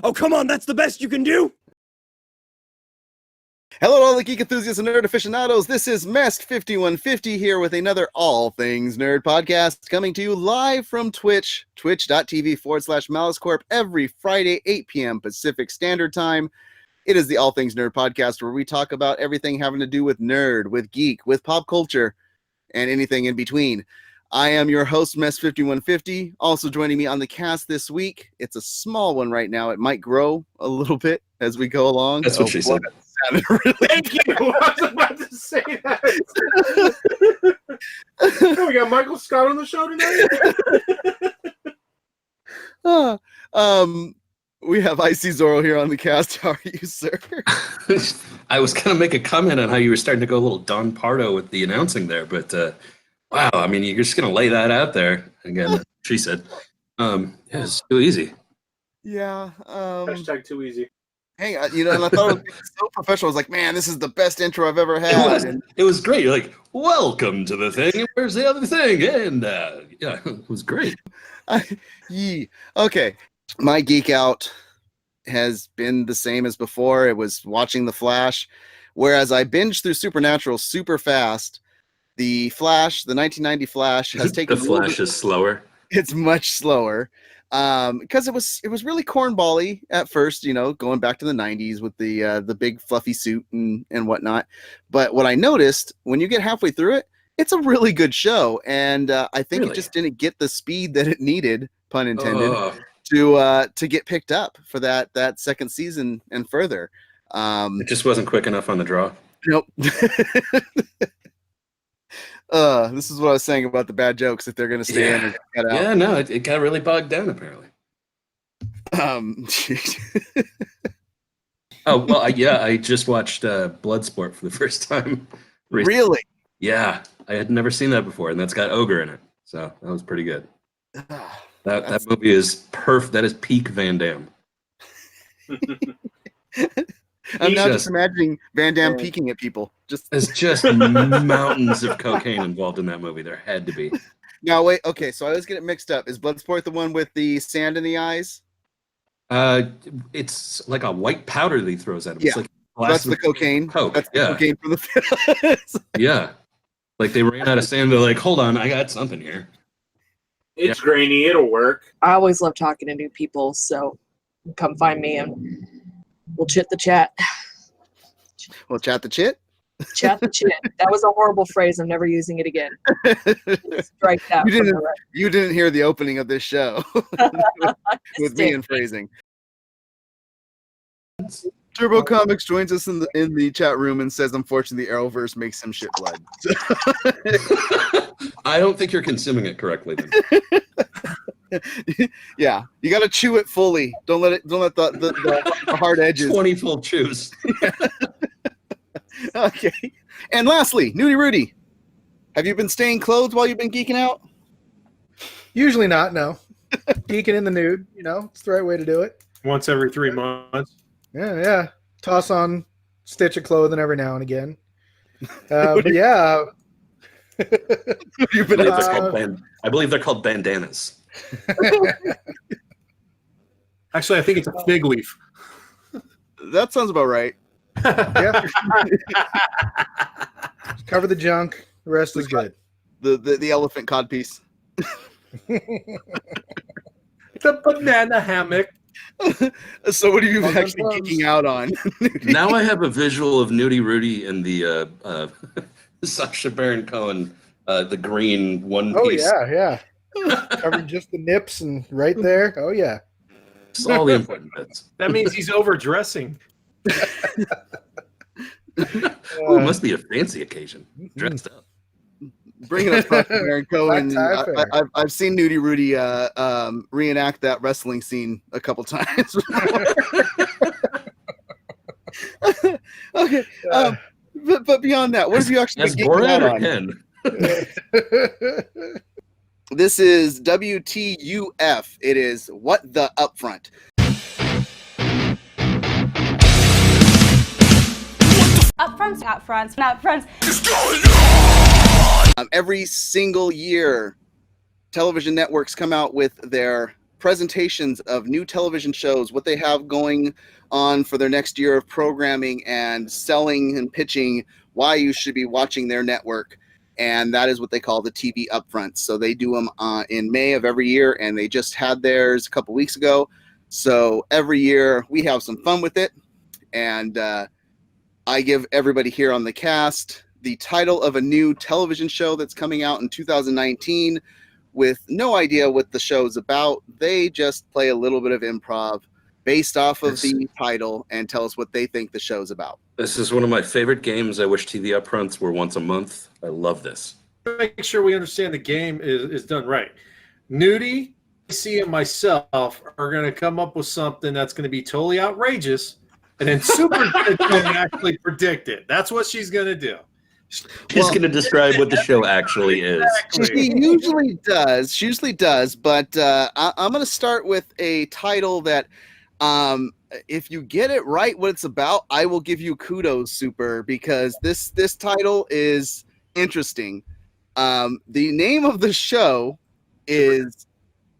Oh, come on, that's the best you can do? Hello to all the geek enthusiasts and nerd aficionados. This is Mest 5150 here with another All Things Nerd podcast coming to you live from Twitch, twitch.tv/MaliceCorp every Friday, 8 p.m. Pacific Standard Time. It is the All Things Nerd podcast where we talk about everything having to do with nerd, with geek, with pop culture, and anything in between. I am your host, Mest 5150. Also joining me on the cast this week, it's a small one right now. It might grow a little bit as we go along. That's what she said. Really Thank you. I was about to say that. Oh, we got Michael Scott on the show tonight. We have Icy Zorro here on the cast. How are you, sir? I was going to make a comment on how you were starting to go a little Don Pardo with the announcing there, but wow, I mean, you're just going to lay that out there again. She said, "Yeah, it's too easy." Yeah. Hashtag too easy. Hey, and I thought it was so professional. I was like, man, this is the best intro I've ever had. It was great. You're like, welcome to the thing. Where's the other thing? And yeah, it was great. Okay. My geek out has been the same as before. It was watching The Flash. Whereas I binged through Supernatural super fast, The Flash, the 1990 Flash, has taken The Flash is slower. It's much slower. Because it was really cornbally at first, going back to the 90s with the big fluffy suit and whatnot. But what I noticed when you get halfway through it, it's a really good show, and I think it just didn't get the speed that it needed, pun intended, to get picked up for that second season and further. It just wasn't quick enough on the draw. Nope. This is what I was saying about the bad jokes that they're going to stay in and cut out. Yeah, no, it got really bogged down apparently. Oh well, I just watched Bloodsport for the first time. Really? Yeah, I had never seen that before, and that's got Ogre in it, so that was pretty good. That movie is perfect. That is peak Van Damme. I'm now just imagining Van Damme peeking at people. There's just mountains of cocaine involved in that movie. There had to be. Now wait, okay, so I always get it mixed up. Is Bloodsport the one with the sand in the eyes? It's like a white powder that he throws at him. Yeah, it's like that's the cocaine. Coke. That's the cocaine from the film. Yeah, like they ran out of sand. They're like, hold on, I got something here. It's grainy. It'll work. I always love talking to new people, so come find me and we'll chit the chat. We'll chat the chit? Chat the chit. That was a horrible phrase. I'm never using it again. Strike that. You didn't hear the opening of this show with me and phrasing. Turbo Comics joins us in the chat room and says, unfortunately, the Arrowverse makes him shit blood. I don't think you're consuming it correctly then. Yeah, you got to chew it fully. Don't let the hard edges. 20 full chews. Okay. And lastly, Nudie Rudy, have you been staying clothed while you've been geeking out? Usually not, no. Geeking in the nude, it's the right way to do it. Once every 3 months. Yeah. Toss on stitch of clothing every now and again. But yeah. I believe they're called bandanas. Actually, I think it's a fig leaf. That sounds about right. Yeah. Cover the junk. The rest is good. The elephant codpiece. The banana hammock. So what are you actually geeking out on? Now I have a visual of Nudie Rudy and the Sacha Baron Cohen, the green one piece. Oh yeah. Covering just the nips and right there. Oh yeah. Just all the important bits. That means he's overdressing. Oh, it must be a fancy occasion. Dressed up. Bringing up Sacha Baron Cohen. I've seen Nudie Rudy reenact that wrestling scene a couple times. Okay. But beyond that, what have you actually been geeking out on? This is WTUF. It is What the Upfront. Upfronts. Every single year, television networks come out with their presentations of new television shows, what they have going on for their next year of programming, and selling and pitching why you should be watching their network. And that is what they call the TV Upfront. So they do them in May of every year, and they just had theirs a couple weeks ago. So every year we have some fun with it. And I give everybody here on the cast the title of a new television show that's coming out in 2019 with no idea what the show's about. They just play a little bit of improv based off of the title and tell us what they think the show's about. This is one of my favorite games. I wish TV Upfronts were once a month. I love this. Make sure we understand the game is done right. Nudie, C, and myself are going to come up with something that's going to be totally outrageous, and then Super can actually predict it. That's what she's going to do. She's going to describe what the show actually is. She usually does, but I'm going to start with a title that if you get it right what it's about, I will give you kudos, Super, because this title is interesting. The name of the show is,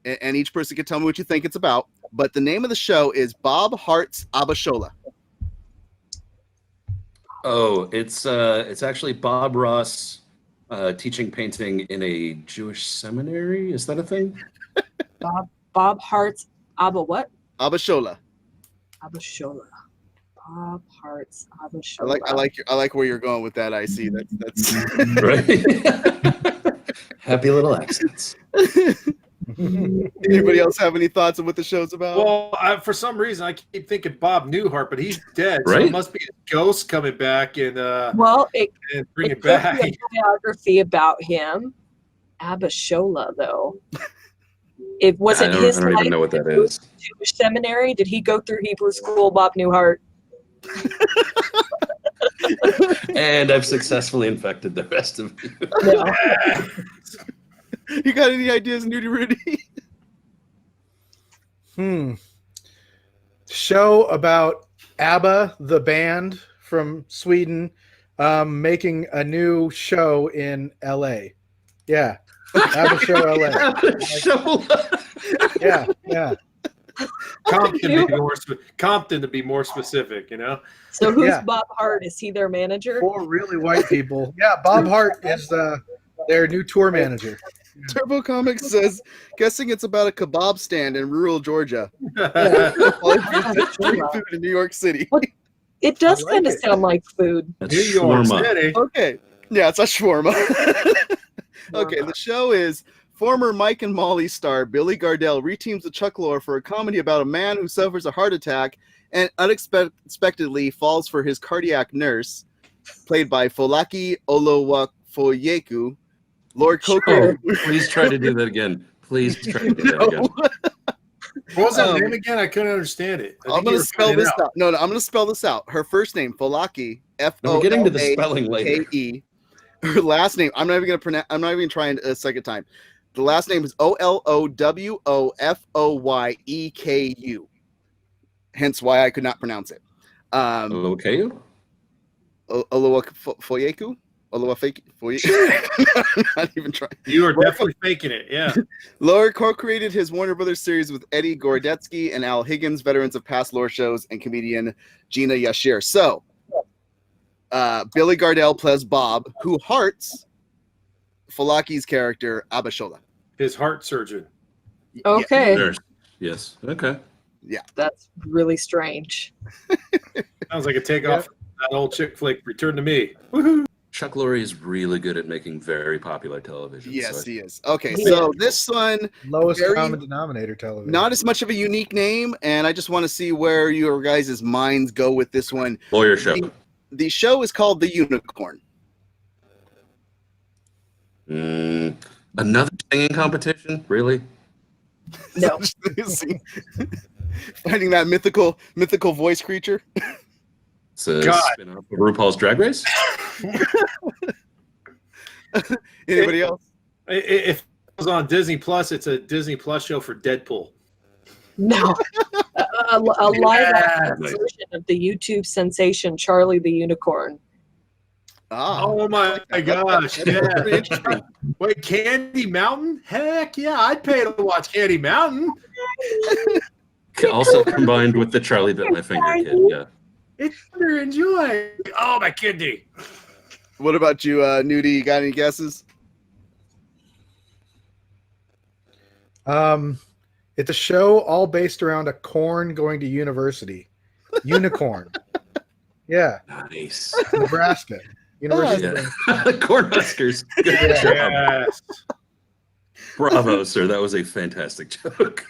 and each person can tell me what you think it's about, but the name of the show is Bob Hart's Abishola. Oh, it's actually Bob Ross teaching painting in a Jewish seminary. Is that a thing? Bob Hart's Abba what? Abishola. Abishola. Bob Hart's Abishola. I like where you're going with that. I see that's Right. Happy little accents. Anybody else have any thoughts on what the show's about? Well, for some reason, I keep thinking Bob Newhart, but he's dead. So Right? it must be a ghost coming back and It bring could it back. be a biography about him. Abishola, though. It wasn't his I don't even know what that is. Jewish seminary. Did he go through Hebrew school, Bob Newhart? And I've successfully infected the rest of you. No. You got any ideas, Nudie Rudy? Show about ABBA, the band from Sweden, making a new show in LA. Yeah. ABBA show LA. Yeah. Compton to be more specific, you know? So who's Yeah. Bob Hart? Is he their manager? 4 really white people. Yeah, Bob Hart is their new tour manager. Turbo Comics says, guessing it's about a kebab stand in rural Georgia. Street food in New York City. It does I like kind of it. sound like food. That's New York shawarma. City. Okay. Yeah, it's a shawarma. Okay, the show is former Mike and Molly star Billy Gardell reteams with Chuck Lorre for a comedy about a man who suffers a heart attack and unexpectedly falls for his cardiac nurse, played by Folaki Olowafoyeku. Lord Coco. Please try to do that again. Please try to do that again. What was that name again? I couldn't understand it. I'm going to spell this out. No, I'm going to spell this out. Her first name, Folaki, No, we're getting to the spelling later. Folake. Her last name, I'm not even going to pronounce. I'm not even trying a second time. The last name is Olowofoyeku. Hence why I could not pronounce it. Okay. Olowafoyeku. I'm not even trying. You are definitely faking it, yeah. Lorre co-created his Warner Brothers series with Eddie Gordetsky and Al Higgins, veterans of past Lorre shows, and comedian Gina Yashir. So, Billy Gardell plays Bob, who hearts Falaki's character, Abishola. His heart surgeon. Okay. Nurse. Yes. Okay. That's really strange. Sounds like a takeoff from that old chick flick, Return to Me. Woohoo! Chuck Lorre is really good at making very popular television. Yes, so he is. Okay, so this one, Lowest Very- common denominator television. not as much of a unique name, and I just want to see where your guys' minds go with this one. Lawyer show. The show is called The Unicorn. Another singing competition? Really? No. Finding that mythical voice creature. It's a God. spin-off of RuPaul's Drag Race? Anybody else? If it was on Disney Plus, it's a Disney Plus show for Deadpool. No. A live Yeah. action version of the YouTube sensation Charlie the Unicorn. Oh my gosh! That's Yeah. pretty interesting. Wait, Candy Mountain? Heck yeah, I'd pay to watch Candy Mountain. Also combined with the Charlie Bit My Finger kid. Yeah. It's under enjoy. Oh my kidney. What about you, Nudie? You got any guesses? It's a show all based around a corn going to university. Unicorn. Yeah, Nice. Nebraska. University. Yeah. Cornhuskers. Good job. Yes. Bravo, sir. That was a fantastic joke.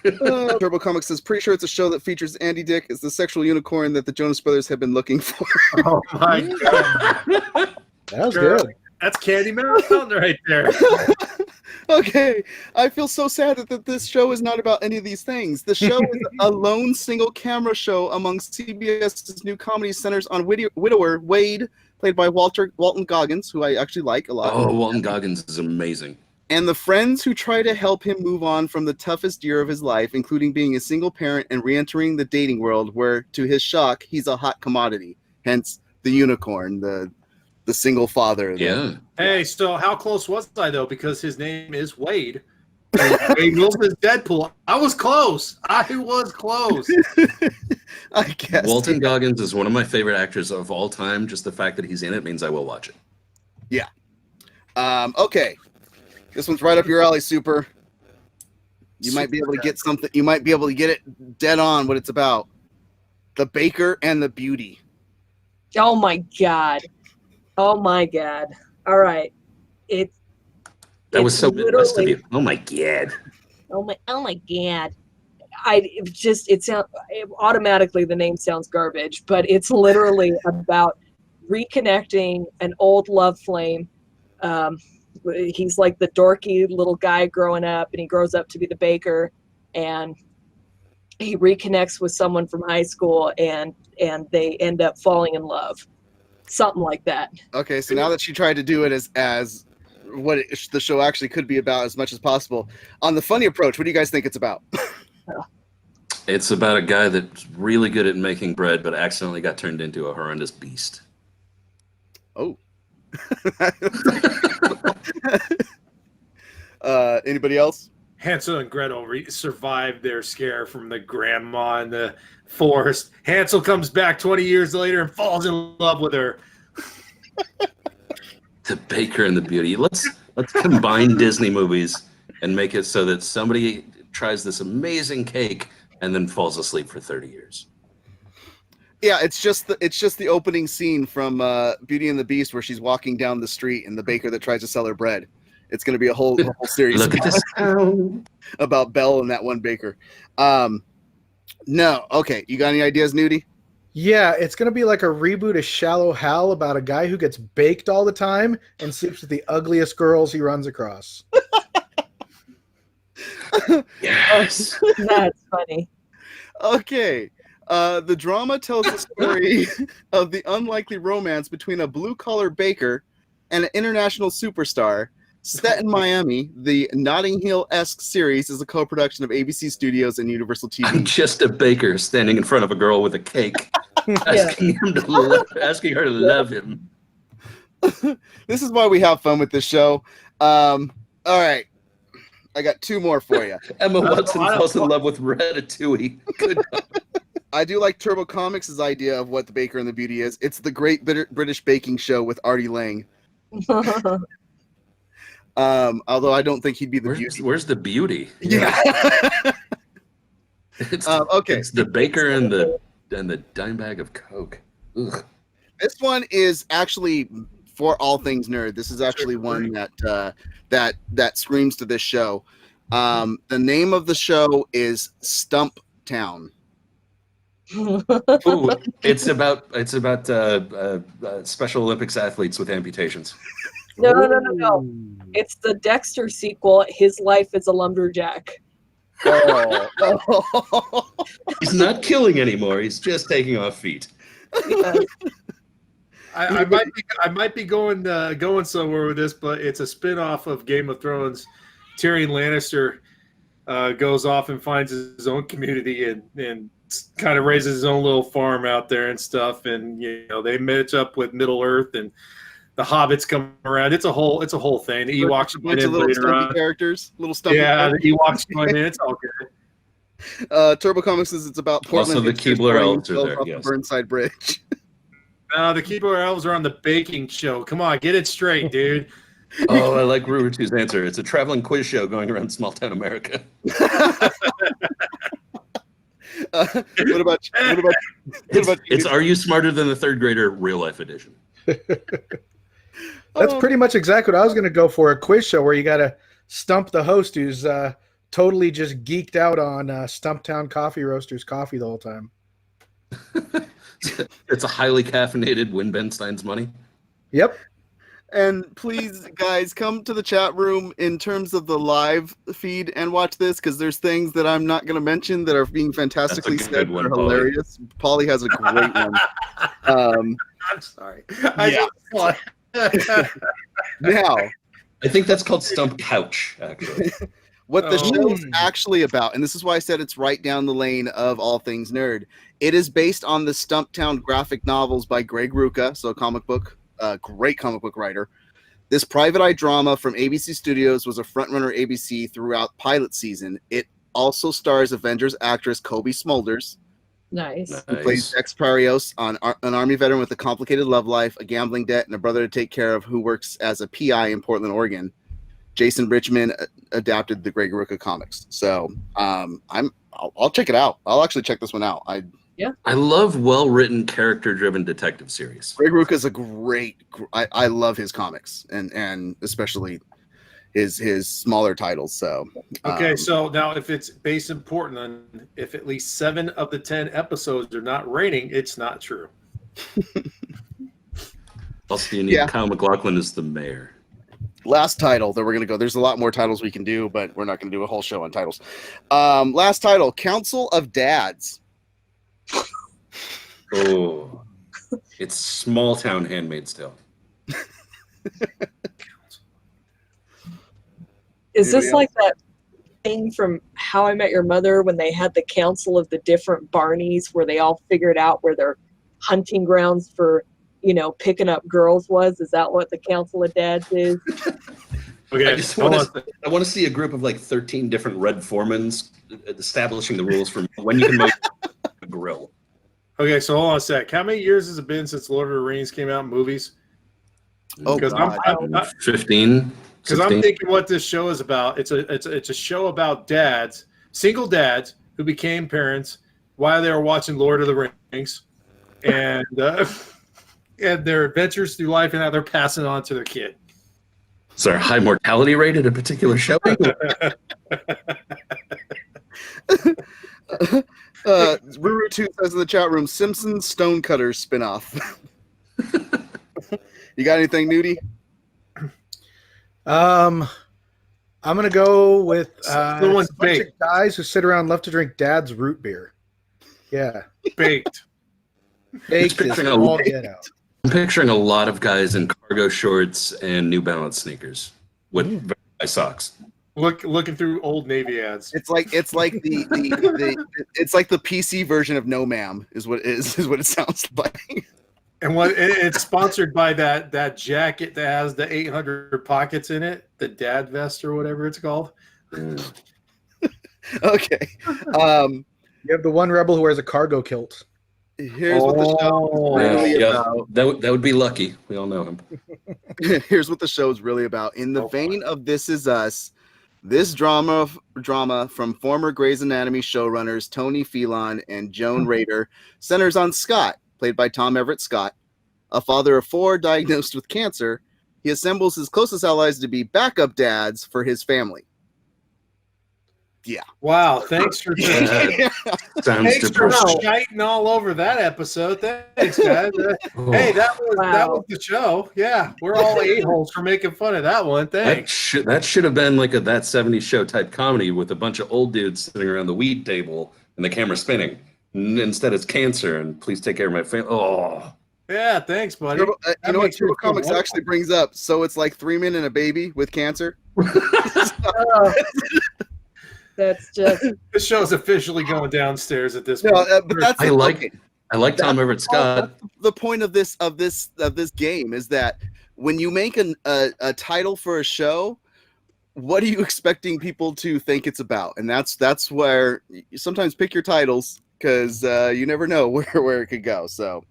Turbo Comics says, pretty sure it's a show that features Andy Dick as the sexual unicorn that the Jonas Brothers have been looking for. Oh my god. That was good. That's Candy Mountain right there. Okay, I feel so sad that this show is not about any of these things. The show is a lone single camera show among CBS's new comedy centers on widower Wade, played by Walton Goggins, who I actually like a lot. Oh, Walton Goggins is amazing. And the friends who try to help him move on from the toughest year of his life, including being a single parent and re-entering the dating world, where, to his shock, he's a hot commodity. Hence, the unicorn, the single father. Yeah. Hey, so how close was I though? Because his name is Wade. Wade Wilson's Deadpool. I was close. I was close. I guess. Walton Goggins is one of my favorite actors of all time. Just the fact that he's in it means I will watch it. Yeah. Okay. This one's right up your alley, Super. You might be able to get something. You might be able to get it dead on what it's about. The Baker and the Beauty. Oh my god. Oh my god. All right. That was so Midwest of you. Oh my god. Oh my god. Automatically the name sounds garbage, but it's literally about reconnecting an old love flame. He's like the dorky little guy growing up, and he grows up to be the baker, and he reconnects with someone from high school, and they end up falling in love. Something like that. Okay, so now that she tried to do it as what the show actually could be about as much as possible, on the funny approach, what do you guys think it's about? It's about a guy that's really good at making bread, but accidentally got turned into a horrendous beast. Oh. Anybody else? Hansel and Gretel survived their scare from the grandma in the forest. Hansel comes back 20 years later and falls in love with her. The Baker and the Beauty. Let's combine Disney movies and make it so that somebody tries this amazing cake and then falls asleep for 30 years. Yeah, it's just the opening scene from Beauty and the Beast where she's walking down the street and the baker that tries to sell her bread. It's going to be a whole series Look at this. about Belle and that one baker. No, okay. You got any ideas, Nudie? Yeah, it's going to be like a reboot of Shallow Hal about a guy who gets baked all the time and sleeps with the ugliest girls he runs across. Yes. That's funny. Okay. The drama tells the story of the unlikely romance between a blue-collar baker and an international superstar. Set in Miami, the Notting Hill-esque series is a co-production of ABC Studios and Universal TV. I'm just a baker standing in front of a girl with a cake, asking her to love him. This is why we have fun with this show. All right. I got two more for you. Emma Watson falls in love with Ratatouille. Good. I do like Turbo Comics' idea of what the Baker and the Beauty is. It's the Great British Baking Show with Artie Lang. Although I don't think he'd be the beauty. Where's the beauty? Yeah. Okay. It's the baker and the dime bag of Coke. Ugh. This one is actually for all things nerd. This is actually one that screams to this show. The name of the show is Stump Town. Ooh, it's about Special Olympics athletes with amputations. No. It's the Dexter sequel. His life is a lumberjack. Oh. He's not killing anymore. He's just taking off feet. I might be going somewhere with this, but it's a spin-off of Game of Thrones. Tyrion Lannister goes off and finds his own community and kind of raises his own little farm out there and stuff. And they match up with Middle Earth, and the hobbits come around. It's a whole thing. The Ewoks a bunch of join in little later stumpy on. characters, little stumpy. Yeah, the characters. Ewoks join in. It's all good. Turbo Comics says it's about Portland. Also, the hipsters Keebler burning elves are themselves there, off yes. the Burnside Bridge. No, the Keebler elves are on the baking show. Come on, get it straight, dude. Oh, I like Rurutu's answer. It's a traveling quiz show going around small town America. What about It's Are You Smarter Than the Third Grader real life edition. That's pretty much exactly what I was going to go for, a quiz show where you got to stump the host who's totally just geeked out on Stumptown Coffee Roasters coffee the whole time. It's a highly caffeinated Win Ben Stein's money. Yep. And please, guys, come to the chat room in terms of the live feed and watch this, because there's things that I'm not going to mention that are being fantastically That's a said good one, that are Pauly. hilarious. Pauly has a great one. I'm sorry. Now, I think that's called Stump Couch, actually. what the Oh. show's actually about, and this is why I said it's right down the lane of all things nerd. It is based on the Stumptown graphic novels by Greg Rucka, so a comic book, great comic book writer. This private eye drama from ABC Studios was a frontrunner ABC throughout pilot season. It also stars Avengers actress Kobe Smulders, Nice. who plays Dex Parios, an Army veteran with a complicated love life, a gambling debt, and a brother to take care of, who works as a PI in Portland, Oregon. Jason Richmond adapted the Greg Rucka comics, so I'll check it out. I'll actually check this one out. I love well-written, character-driven detective series. Greg Rucka is a great. I love his comics and especially his smaller titles. So Okay, so now if it's based in Portland, if at least 7 of the 10 episodes are not raining, it's not true. Also, you need Kyle MacLachlan as the mayor. last title that we're gonna go. There's a lot more titles we can do, but we're not gonna do a whole show on titles. Last title: Council of Dads. Oh, it's small town Handmaid's Tale. Is Anybody this like that thing from How I Met Your Mother when they had the council of the different Barneys where they all figured out where their hunting grounds for, you know, picking up girls was? Is that what the Council of Dads is? Okay, I just want to see a group of like 13 different red foremans establishing the rules for when you can make a grill. Okay, so hold on a sec. How many years has it been since Lord of the Rings came out in movies? Oh, Because God. I'm 15. Because I'm 16. thinking what this show is about. It's a show about dads, single dads who became parents while they were watching Lord of the Rings, and their adventures through life and how they're passing on to their kid. Is there a high mortality rate at a particular show? Ruru2 says in the chat room, Simpsons Stonecutters spinoff. You got anything, Nudie? I'm gonna go with Someone's a bunch of baked. guys who sit around and love to drink Dad's root beer. Yeah, Baked. baked is picturing a all lot- get out. I'm picturing a lot of guys in cargo shorts and New Balance sneakers with very high socks. Looking through old Navy ads. It's like the it's like the PC version of No Ma'am is what it sounds like. And it's sponsored by that jacket that has the 800 pockets in it, the dad vest or whatever it's called. Okay. You have the one rebel who wears a cargo kilt. Here's what the show is really about. That would be Lucky. We all know him. Here's what the show's really about. In the vein of This Is Us, this drama from former Grey's Anatomy showrunners Tony Phelan and Joan Rader centers on Scott, played by Tom Everett Scott, a father of 4 diagnosed with cancer. He assembles his closest allies to be backup dads for his family. Yeah. Wow, thanks for Sounds thanks for depressing. shiting all over that episode. Thanks, guys. Hey, that was the show. Yeah, we're all a-holes for making fun of that one. Thanks. That should have been like that 70s show type comedy with a bunch of old dudes sitting around the weed table and the camera spinning. Instead, it's cancer and please take care of my family. Oh, Yeah, thanks, buddy. You know what makes me Turbo feel Comics wonderful. actually brings up? So it's like 3 men and a baby with cancer. Oh, that's just This show's officially going downstairs at this point. No, but that's I like Tom Everett Scott. the point of this game is that when you make a title for a show, what are you expecting people to think it's about? And that's where you sometimes pick your titles, because you never know where it could go. So,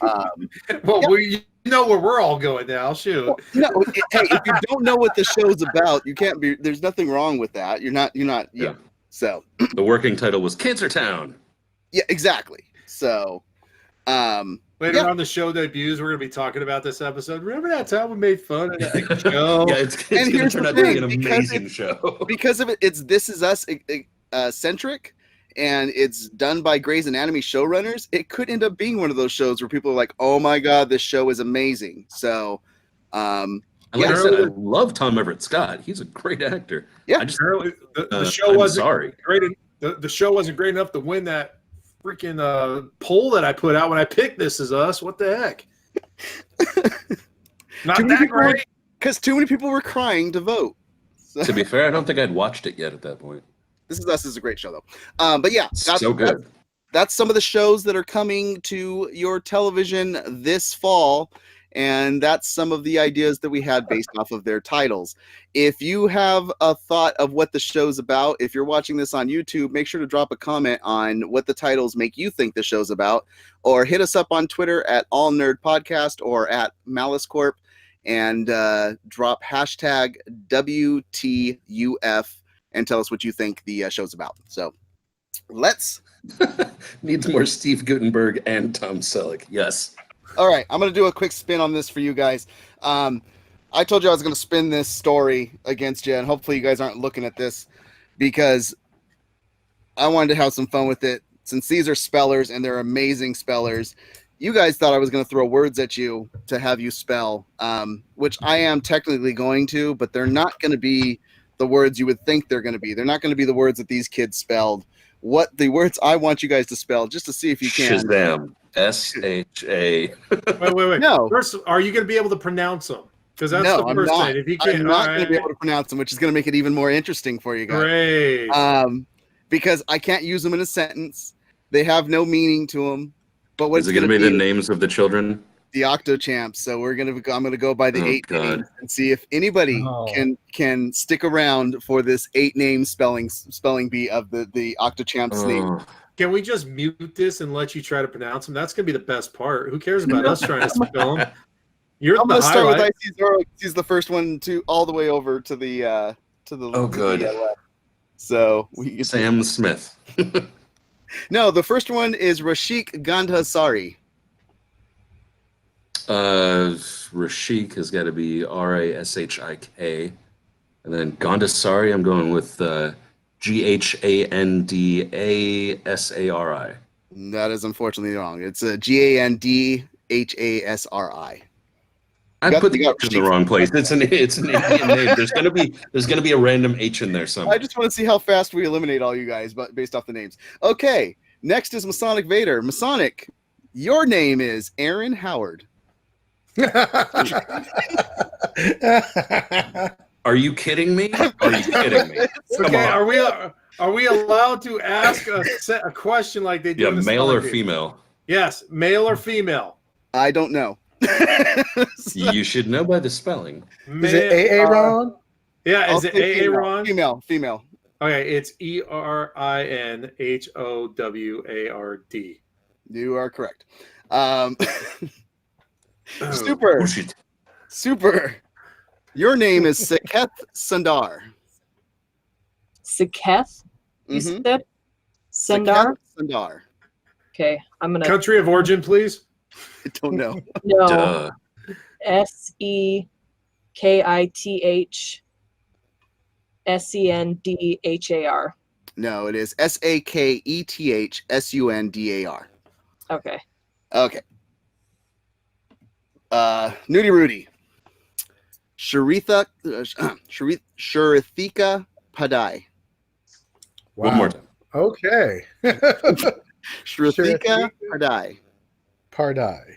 Well, you know where we're all going now. Shoot. no, hey, if you don't know what the show's about, you can't be. There's nothing wrong with that. You're not. Yeah. So The working title was Cancer Town. yeah, exactly. So Later on the show debuts, we're going to be talking about this episode. Remember that time we made fun of that show? Yeah, it's going to here's turn the out to be thing, an because amazing show. because of it, it's This Is Us centric, and it's done by Grey's Anatomy showrunners. It could end up being one of those shows where people are like, "Oh my god, this show is amazing." So, And like I said, I love Tom Everett Scott. He's a great actor. Yeah. I just, Apparently, the show I'm wasn't sorry. great. The show wasn't great enough to win that freaking poll that I put out when I picked This Is Us. What the heck? Not that great. Because too many people were crying to vote. So, To be fair, I don't think I'd watched it yet at that point. This Is Us is a great show, though. But yeah, So good. That's some of the shows that are coming to your television this fall. And that's some of the ideas that we had based off of their titles. If you have a thought of what the show's about, if you're watching this on YouTube, make sure to drop a comment on what the titles make you think the show's about, or hit us up on Twitter at All Nerd Podcast or at Malice Corp, and drop hashtag WTUF and tell us what you think the show's about. So let's. Needs more Steve Gutenberg and Tom Selleck. Yes. All right, I'm going to do a quick spin on this for you guys. I told you I was going to spin this story against you, and hopefully you guys aren't looking at this, because I wanted to have some fun with it. Since these are spellers, and they're amazing spellers, you guys thought I was going to throw words at you to have you spell, which I am technically going to, but they're not going to be the words you would think they're going to be. They're not going to be the words that these kids spelled. What the words I want you guys to spell, just to see if you can. Shazam. S-H-A. Wait. No. First, are you going to be able to pronounce them? Because that's No, the I'm first not. thing. If you can't, I'm not all going to be right. able to pronounce them, which is going to make it even more interesting for you guys. Great. Because I can't use them in a sentence. They have no meaning to them. But what's Is it going to be the names of the children? The Octo Champs. So I'm going to go by the 8 God. names and see if anybody can stick around for this 8 name spelling bee of the Octo Champs name. Can we just mute this and let you try to pronounce them? That's going to be the best part. Who cares about us trying to spell them? You're I'm the going to start with highlight. IC Zoro. He's the first one to all the way over to the good. left. So we Sam Smith. No, the first one is Rashik Gandhasari. Rashik has got to be R-A-S-H-I-K. And then Gandhasari, I'm going with G-H-A-N-D-A-S-A-R-I. That is unfortunately wrong. It's a Gandhasari. I put the H in the wrong place. It's an Indian name. There's gonna be a random H in there somewhere. I just want to see how fast we eliminate all you guys, but based off the names. Okay, next is Masonic Vader. Masonic, your name is Aaron Howard. Are you kidding me? Are you kidding me? Come Okay, on. are we allowed to ask a question like they do? Yeah, in the male or spelling bee? female? Yes, male or female. I don't know. You should know by the spelling. Is it Aaron? Yeah, I'll is it say Aaron? Female. Okay, it's ERINHOWARD. You are correct. Oh, Super. Your name is Saketh Sundar. Saketh, you Mhm. said? Sundar? Saketh Sundar. Okay, I'm going to. Country of origin, please. I don't know. No. Duh. SEKITHSENDHAR. No, it is SAKETHSUNDAR. Okay. Okay. Nudie Rudy. Sharithika Padai. One more time. Okay. Sharithika Padai. Pardai.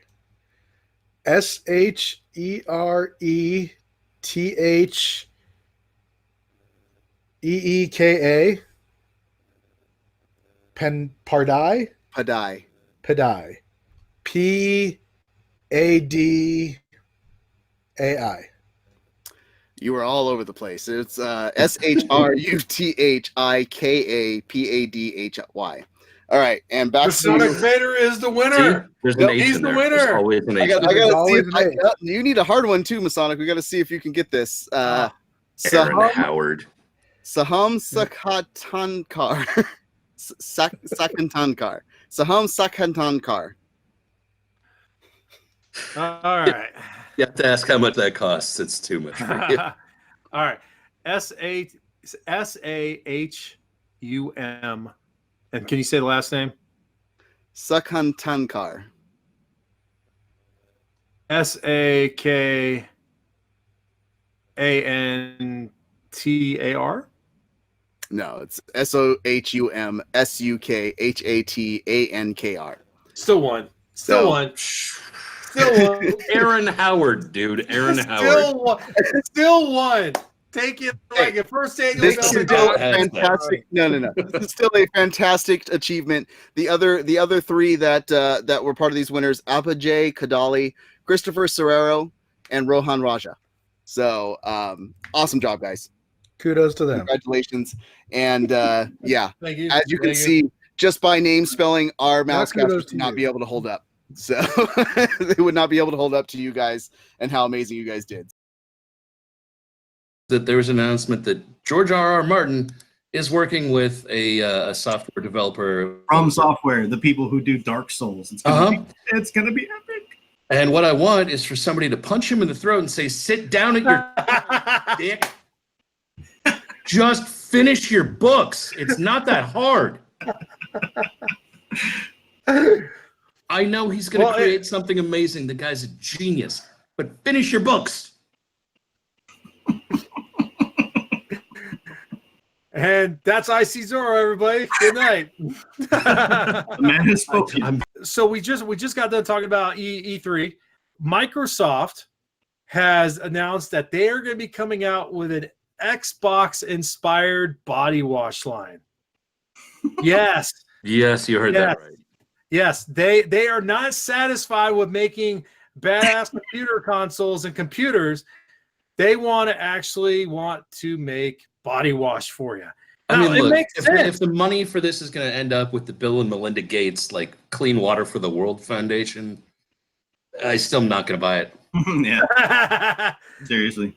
SHERETHEEKA. Pardai. Padai. Padai. PADAI. AI. You were all over the place. It's SHRUTHIKAPADHY. All right, and back The Sonic to Vader is the See, winner. there's Nope, an H he's in the there. winner. There's always an I H. got There's to see. always an H. You need a hard one too, Masonic. We got to see if you can get this. Aaron Saham Howard. Sakantankar. Sakantankar. Saham Sakantankar. All right. You have to ask how much that costs. It's too much for you. All right. SAHUM. And can you say the last name? Sakantankar. SAKANTAR? No, it's SOHUMSUKHATANKR. Still one. Still one. Still one. Aaron Howard, dude. Aaron Howard. Still one. Still one. Take it like a first annual This is still a Hashtag. fantastic. No. This is still a fantastic achievement. The other three that were part of these winners: Apajay Kadali, Christopher Serrero, and Rohan Raja. So awesome job, guys! Kudos to them. Congratulations! And yeah, Thank you. as you can Thank see, just by name spelling, our Now mouse kudos casters to would not you. be able to hold up. So they would not be able to hold up to you guys and how amazing you guys did. That there was an announcement that George R.R. Martin is working with a software developer. From Software, the people who do Dark Souls. It's gonna be epic. And what I want is for somebody to punch him in the throat and say, "Sit down at your dick. Just finish your books. It's not that hard." I know he's going to create something amazing. The guy's a genius. But finish your books. And that's IC Zoro, everybody. Good night. The man has spoken. So we just got done talking about E3. Microsoft has announced that they are going to be coming out with an Xbox-inspired body wash line. Yes. Yes, you heard that right. Yes, they are not satisfied with making badass computer consoles and computers. They want to make body wash for you. I mean, it look, makes sense. if the money for this is going to end up with the Bill and Melinda Gates, like Clean Water for the World Foundation, I still am not going to buy it. Yeah, seriously.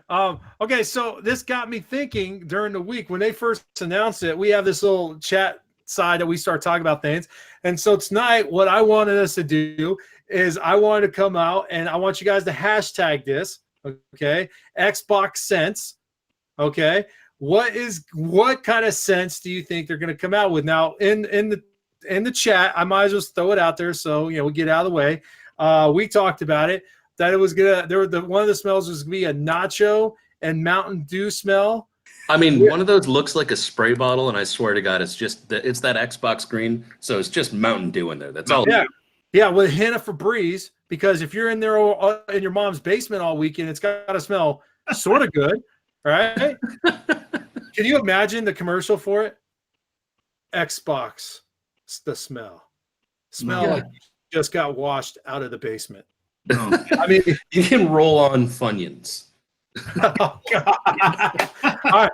Okay, so this got me thinking during the week when they first announced it. We have this little chat side that we start talking about things. And so tonight, what I wanted us to do is I wanted to come out and I want you guys to hashtag this, okay? Xbox Sense, okay? What kind of sense do you think they're going to come out with? Now, in the chat, I might as well throw it out there so we get out of the way. We talked about it that it was one of the smells was gonna be a nacho and Mountain Dew smell. I mean, one of those looks like a spray bottle, and I swear to God, it's that Xbox green, so it's just Mountain Dew in there. That's all. Yeah, with a hint of Febreze, because if you're in there in your mom's basement all weekend, it's got to smell sort of good, right? Can you imagine the commercial for it? Xbox, the smell like you just got washed out of the basement. Oh, I mean, You can roll on Funyuns. oh God! All right,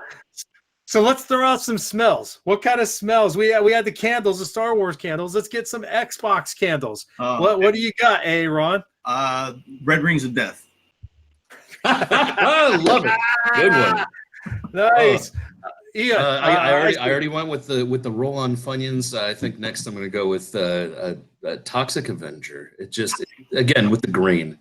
so let's throw out some smells. What kind of smells? We had the candles, the Star Wars candles. Let's get some Xbox candles. What do you got, Ron? Red Rings of Death. I love it. Good one. Nice. Ian, I already went with the roll on Funyuns. I think next I'm going to go with a Toxic Avenger. Again with the green.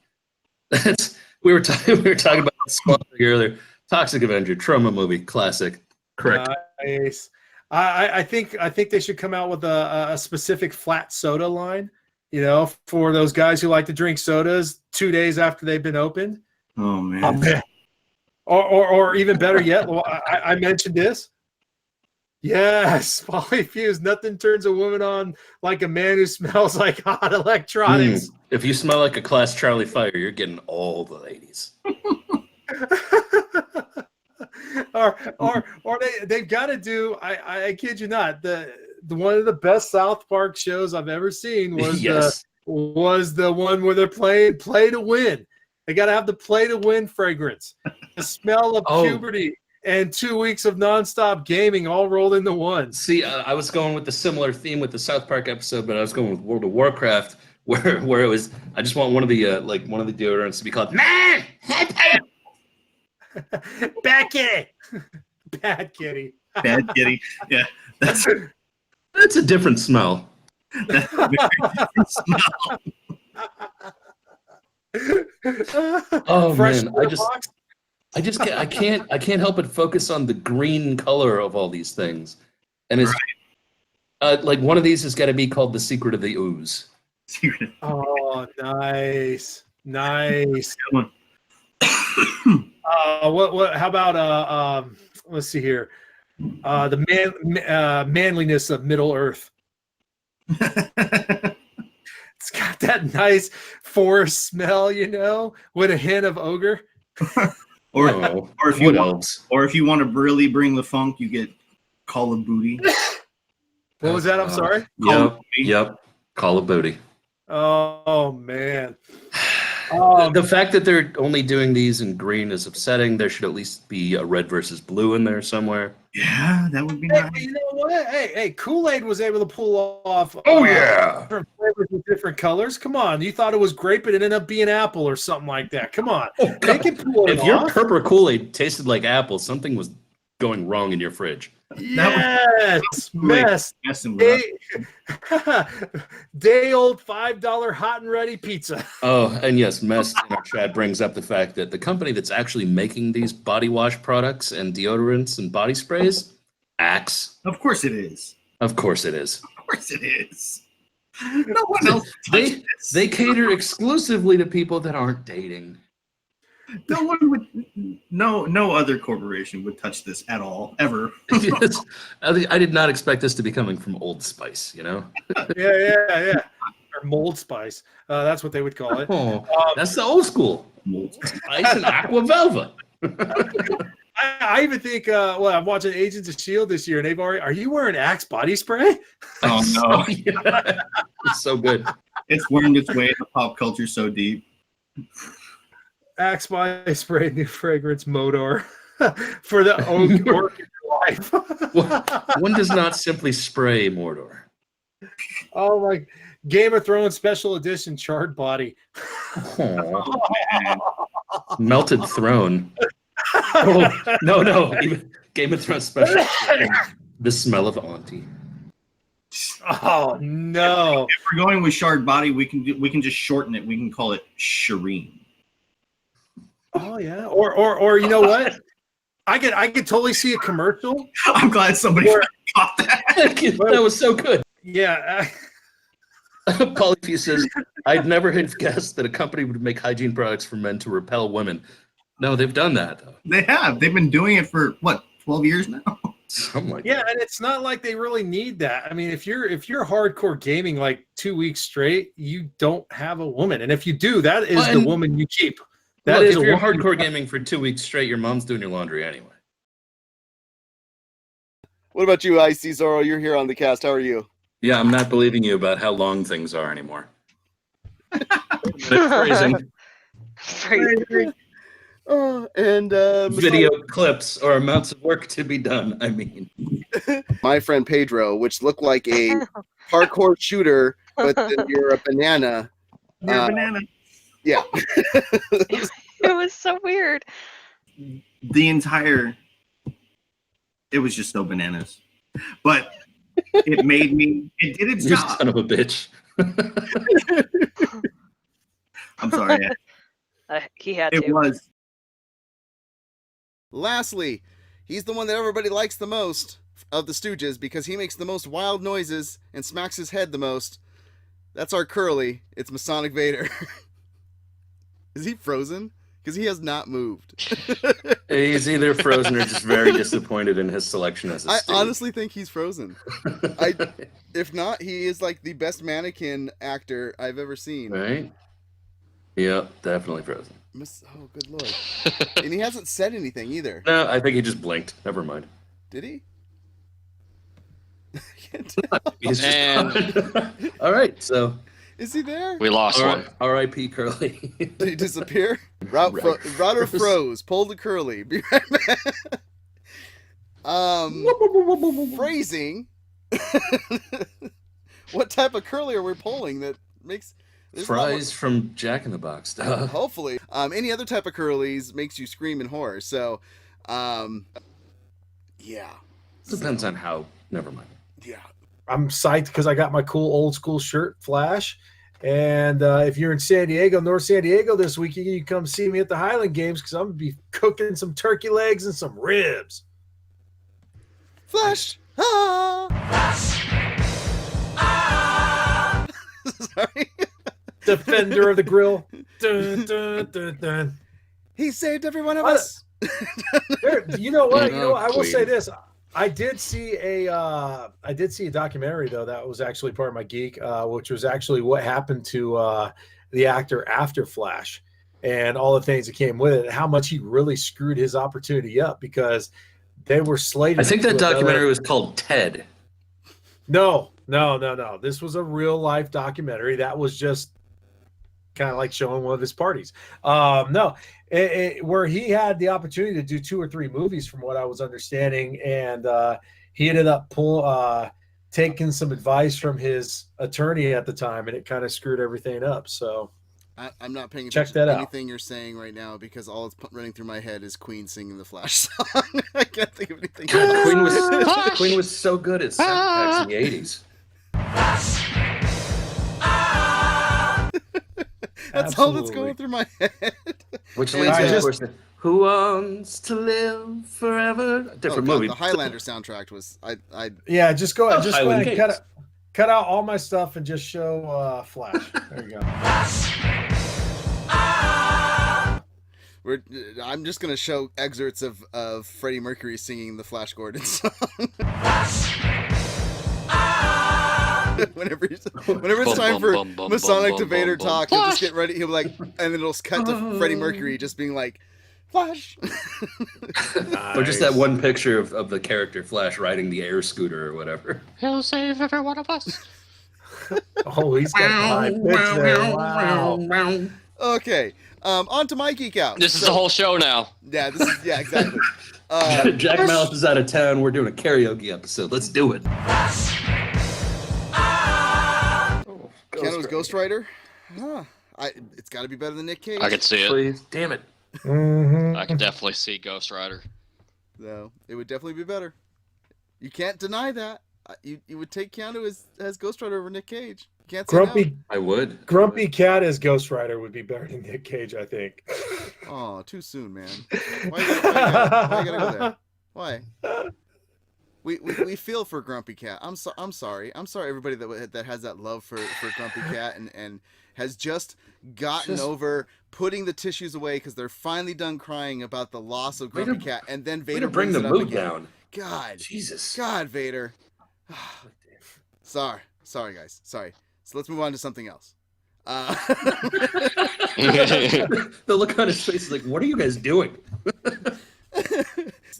We were talking about Squad earlier. Toxic Avenger, trauma movie, classic. Correct. Nice. I think they should come out with a specific flat soda line. For those guys who like to drink sodas 2 days after they've been opened. Oh man. Or even better yet, I mentioned this. Yes, Polyfuse. Nothing turns a woman on like a man who smells like hot electronics. If you smell like a Class Charlie fire, you're getting all the ladies. or they've got to do. I kid you not. The one of the best South Park shows I've ever seen was Yes. was the one where they're playing Play to Win. They got to have the play to win fragrance, the smell of puberty, and 2 weeks of nonstop gaming all rolled into one. See, I was going with the similar theme with the South Park episode, but I was going with World of Warcraft, where it was. I just want one of the deodorants to be called Man. Bad kitty. Bad kitty. Bad kitty. Yeah, that's a different smell. that's a very different smell. Oh Fresh man, box. I can't help but focus on the green color of all these things, and it's like one of these has got to be called The Secret of the Ooze. Oh, nice. What? How about let's see here. The manliness of Middle Earth. It's got that nice forest smell, with a hint of ogre. Or if you want to really bring the funk, you get Call of Booty. What was that? I'm sorry. Yep. Call of Booty. Oh man. The fact that they're only doing these in green is upsetting. There should at least be a red versus blue in there somewhere. Yeah, that would be nice. You know what? Hey, Kool-Aid was able to pull off different flavors with different colors. Come on. You thought it was grape, but it ended up being apple or something like that. Come on. They can pull it If off. your purple Kool-Aid tasted like apple, something was going wrong in your fridge. Yes, mess. Day old $5 hot and ready pizza. Oh, and yes, Mess in our chat brings up the fact that the company that's actually making these body wash products and deodorants and body sprays, Axe. Of course it is. Of course it is. Of course it is. No one else touched this. They cater exclusively to people that aren't dating. No one would. No other corporation would touch this at all, ever. Yes. I did not expect this to be coming from Old Spice, Yeah. Or mold spice. That's what they would call it. Oh, that's the old school. Mold Spice and Aqua Velva. I even think, I'm watching Agents of S.H.I.E.L.D. this year, and they've already, are you wearing Axe body spray? Oh, no. It's so good. It's wormed its way into pop culture so deep. Axe body spray, new fragrance, Modor, for the orchid life. One does not simply spray Mordor. Oh, my Game of Thrones special edition charred body. Oh, melted throne. Oh, no. Even Game of Thrones special. The smell of Auntie. Oh no! If we're going with shard body, we can just shorten it. We can call it Shireen. Oh yeah, or you know what? I could totally see a commercial. I'm glad somebody caught that. That was so good. Yeah. Polyfew says, I'd never have guessed that a company would make hygiene products for men to repel women. No, they've done that, though. They have. They've been doing it for, 12 years now? Something like that. And it's not like they really need that. I mean, if you're hardcore gaming like 2 weeks straight, you don't have a woman. And if you do, that is the woman you keep. That is if you're hardcore gaming for 2 weeks straight, your mom's doing your laundry anyway. What about you, Icy Zorro? You're here on the cast. How are you? Yeah, I'm not believing you about how long things are anymore. Phrasing. And video clips or amounts of work to be done. I mean, my friend Pedro, which looked like a parkour shooter, but then you're a banana. You're a banana. Yeah. It was so weird. It was just so bananas. But it did its job. Son of a bitch. I'm sorry. He had to. It was. Lastly, he's the one that everybody likes the most of the Stooges because he makes the most wild noises and smacks his head the most. That's our Curly. It's Masonic Vader. Is he frozen? Because he has not moved. He's either frozen or just very disappointed in his selection as a Stooge. I honestly think he's frozen. If not, he is like the best mannequin actor I've ever seen. Right? Yep, definitely frozen. Oh, good lord. And he hasn't said anything either. No, I think he just blinked. Never mind. Did he? He's just all right, so Is he there? We lost one. R.I.P. Curly. Did he disappear? Router froze. Pulled the Curly. Be right back. Phrasing. What type of Curly are we pulling that makes Fries from Jack in the Box. Duh. Hopefully. Any other type of Curlies makes you scream in horror. So, yeah. Depends on how. Never mind. Yeah. I'm psyched because I got my cool old school shirt, Flash. And if you're in San Diego, North San Diego this weekend, you can come see me at the Highland Games because I'm going to be cooking some turkey legs and some ribs. Flash. Ah. Sorry. Defender of the grill. Dun, dun, dun, dun. He saved every one of us. You know what? Oh, I will Queen. say this. I did see a documentary though that was actually part of my Geek, which was actually what happened to the actor after Flash and all the things that came with it, and how much he really screwed his opportunity up because they were slated. I think that to another- documentary was called Ted. No. This was a real life documentary that was just kind of like showing one of his parties. Where he had the opportunity to do 2 or 3 movies from what I was understanding. And he ended up taking some advice from his attorney at the time, and it kind of screwed everything up. So I'm not paying Check attention that to out. anything you're saying right now because all that's running through my head is Queen singing the Flash song. I can't think of anything. God, Queen was so good at soundtracks in the 80s. That's all that's Absolutely. going through my head. Which And leads I me to the just- question, who wants to live forever? Different God, movie. The Highlander soundtrack was yeah, just go ahead. Just go Highland ahead. Games. Cut out all my stuff and just show Flash. There you go. I'm just gonna show excerpts of Freddie Mercury singing the Flash Gordon song. whenever it's time for Masonic Debater talk, he'll just get ready. He'll be like, and then it'll cut to Freddie Mercury just being like, Flash. Or just that one picture of the character Flash riding the air scooter or whatever. He'll save every one of us. Oh, he's got the high pitch there. Wow. Okay, on to my geek out. This is the whole show now. Yeah, exactly. Jack Malice is out of town. We're doing a karaoke episode. Let's do it. Keanu's Ghost Rider. It's got to be better than Nick Cage. I could see it. Please. Damn it. Mm-hmm. I could definitely see Ghost Rider. No, it would definitely be better. You can't deny that. You would take Keanu as Ghost Rider over Nick Cage. You can't say Grumpy I would. Grumpy Cat as Ghost Rider would be better than Nick Cage, I think. no. Oh, too soon, man. Why you gotta go there? Why? We feel for Grumpy Cat. I'm sorry. I'm sorry, everybody that has that love for Grumpy Cat and has just gotten over putting the tissues away because they're finally done crying about the loss of Grumpy Cat, and then Way Vader to bring brings the it up mood again. down. God, Jesus. God, Vader. Sorry, guys. Sorry. So let's move on to something else. The look on his face is like, what are you guys doing?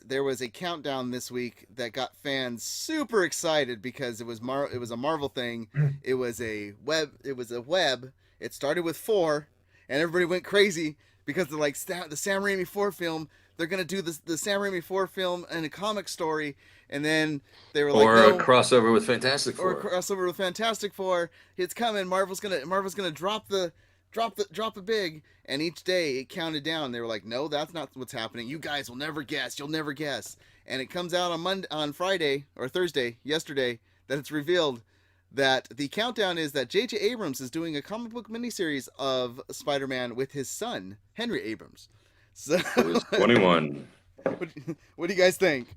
There was a countdown this week that got fans super excited because it was a Marvel thing. It was a web. It started with 4, and everybody went crazy because they're like the Sam Raimi 4 film. They're gonna do the Sam Raimi 4 film and a comic story, and then they were like, Or no. a crossover with Fantastic Four. Or a crossover with Fantastic Four. It's coming. Marvel's gonna drop the big. And each day it counted down. They were like, no, that's not what's happening. You guys will never guess. You'll never guess. And it comes out on Friday or Thursday, yesterday, that it's revealed that the countdown is that J.J. Abrams is doing a comic book miniseries of Spider-Man with his son, Henry Abrams. So, Who's 21. what do you guys think?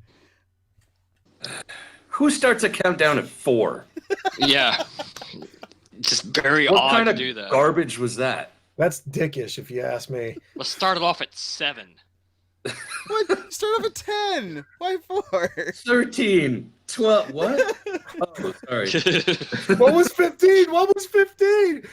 Who starts a countdown at 4? Yeah. Just very What odd kind to of do that. garbage was that? That's dickish, if you ask me. Let's start it off at 7. What? Start off at 10. Why 4? 13, 12, what? Oh, sorry. What was 15? What was 15?